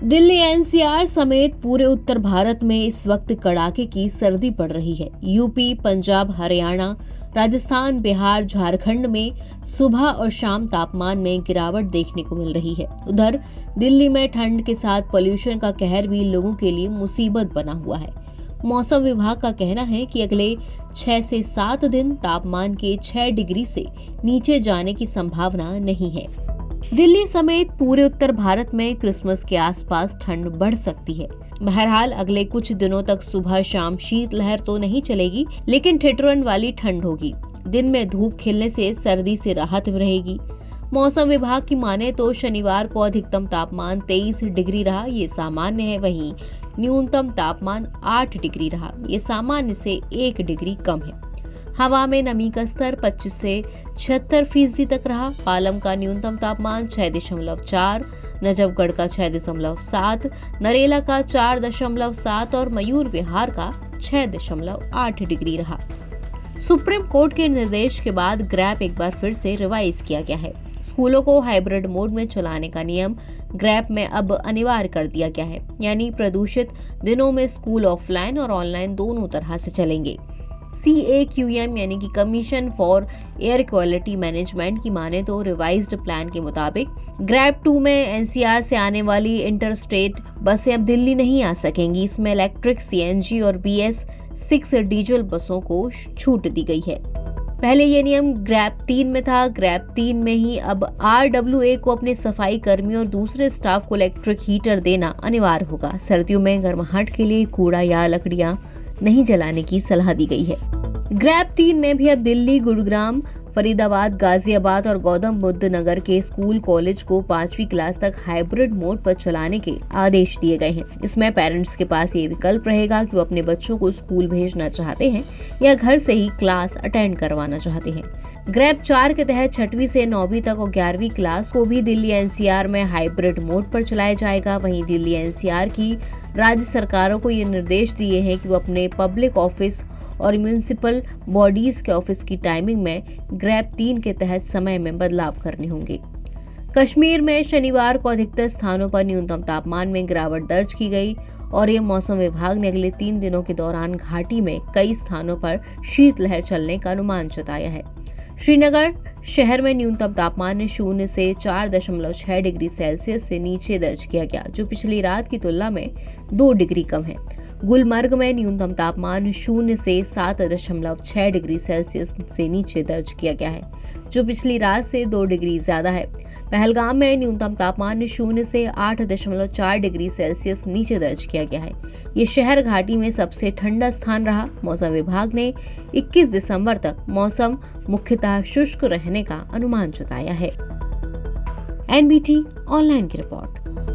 Delhi NCR समेत पूरे उत्तर भारत में इस वक्त कड़ाके की सर्दी पड़ रही है। यूपी, पंजाब, हरियाणा, राजस्थान, बिहार, झारखंड में सुबह और शाम तापमान में गिरावट देखने को मिल रही है। उधर दिल्ली में ठंड के साथ पोल्यूशन का कहर भी लोगों के लिए मुसीबत बना हुआ है। मौसम विभाग का कहना है कि अगले 6 से 7 दिन तापमान के 6 डिग्री से नीचे जाने की संभावना नहीं है। दिल्ली समेत पूरे उत्तर भारत में क्रिसमस के आसपास ठंड बढ़ सकती है। बहरहाल अगले कुछ दिनों तक सुबह शाम शीतलहर तो नहीं चलेगी, लेकिन ठिठुरन वाली ठंड होगी। दिन में धूप खिलने से सर्दी से राहत रहेगी। मौसम विभाग की माने तो शनिवार को अधिकतम तापमान 23 डिग्री रहा, ये सामान्य है। वहीं न्यूनतम तापमान 8 डिग्री रहा, ये सामान्य से 1 डिग्री कम है। हवा में नमी का स्तर 25 से 76% तक रहा। पालम का न्यूनतम तापमान 6.4, नजफगढ़ का 6.7, नरेला का 4.7 और मयूर विहार का 6.8 डिग्री रहा। सुप्रीम कोर्ट के निर्देश के बाद ग्रैप एक बार फिर से रिवाइज किया गया है। स्कूलों को हाइब्रिड मोड में चलाने का नियम ग्रैप में अब अनिवार्य कर दिया गया है, यानी प्रदूषित दिनों में स्कूल ऑफलाइन और ऑनलाइन दोनों तरह से चलेंगे। CAQM यानी कि commission for air quality management की माने तो रिवाइज्ड प्लान के मुताबिक ग्रैप 2 में NCR से आने वाली इंटरस्टेट बसें अब दिल्ली नहीं आ सकेंगी। इसमें इलेक्ट्रिक CNG और BS6 डीजल बसों को छूट दी गई है। पहले ये नियम ग्रैप 3 में था। ग्रैप 3 में ही अब RWA को अपने सफाई कर्मियों और दूसरे स्टाफ को इलेक्ट्रिक हीटर देना अनिवार्य होगा। सर्दियों में गर्माहट के लिए कूड़ा या लकड़ियां नहीं जलाने की सलाह दी गई है। ग्रैप 3 में भी अब दिल्ली, गुरुग्राम, फरीदाबाद, गाजियाबाद और गौतम बुद्ध नगर के स्कूल कॉलेज को 5वीं क्लास तक हाइब्रिड मोड पर चलाने के आदेश दिए गए हैं। इसमें पेरेंट्स के पास ये विकल्प रहेगा कि वो अपने बच्चों को स्कूल भेजना चाहते हैं या घर से ही क्लास अटेंड करवाना चाहते हैं। ग्रैप 4 के तहत 6वीं से 9वीं तक और 11वीं क्लास को भी दिल्ली NCR में हाइब्रिड मोड पर चलाया जाएगा। वहीं दिल्ली NCR की राज्य सरकारों को ये निर्देश दिए हैं कि वो अपने पब्लिक ऑफिस और म्यूनिसिपल बॉडीज के ऑफिस की टाइमिंग में ग्रैप 3 के तहत समय में बदलाव करने होंगे। कश्मीर में शनिवार को अधिकतर स्थानों पर न्यूनतम तापमान में गिरावट दर्ज की गई और ये मौसम विभाग ने अगले 3 दिनों के दौरान घाटी में कई स्थानों पर शीतलहर चलने का अनुमान जताया है। श्रीनगर शहर में न्यूनतम तापमान 0 से 4.6 डिग्री सेल्सियस से नीचे दर्ज किया गया, जो पिछली रात की तुलना में 2 डिग्री कम है। गुलमर्ग में न्यूनतम तापमान 0 से 7.6 डिग्री सेल्सियस से नीचे दर्ज किया गया है, जो पिछली रात से 2 डिग्री ज्यादा है। पहलगाम में न्यूनतम तापमान 0 से 8.4 डिग्री सेल्सियस नीचे दर्ज किया गया है। ये शहर घाटी में सबसे ठंडा स्थान रहा। मौसम विभाग ने 21 दिसंबर तक मौसम मुख्यतः शुष्क रहने का अनुमान जताया है। NBT ऑनलाइन की रिपोर्ट।